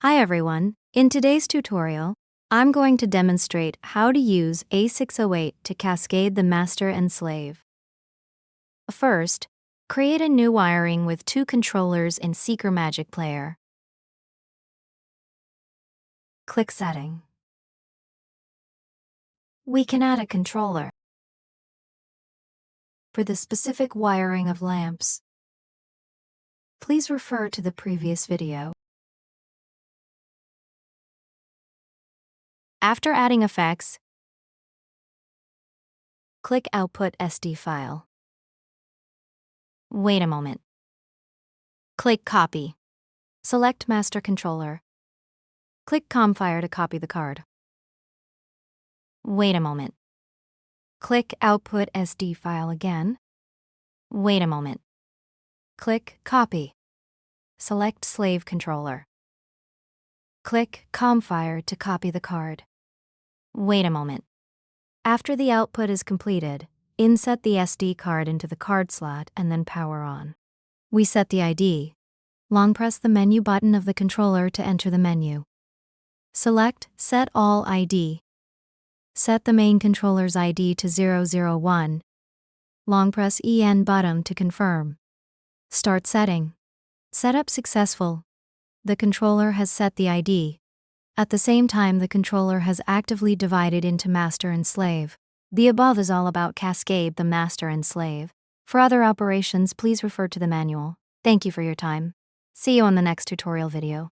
Hi everyone, in today's tutorial, I'm going to demonstrate how to use A608 to cascade the master and slave. First, create a new wiring with two controllers in Seekway Magic Player. Click Setting. We can add a controller for the specific wiring of lamps. Please refer to the previous video. After adding effects, click Output SD file. Wait a moment. Click Copy. Select Master Controller. Click ComFire to copy the card. Wait a moment. Click Output SD file again. Wait a moment. Click Copy. Select Slave Controller. Click ComFire to copy the card. Wait a moment. After the output is completed, inset the SD card into the card slot and then power on. We set the ID. Long press the menu button of the controller to enter the menu. Select Set All ID. Set the main controller's ID to 001. Long press EN button to confirm. Start setting. Setup successful. The controller has set the ID. At the same time, the controller has actively divided into master and slave. The above is all about cascade the master and slave. For other operations, please refer to the manual. Thank you for your time. See you on the next tutorial video.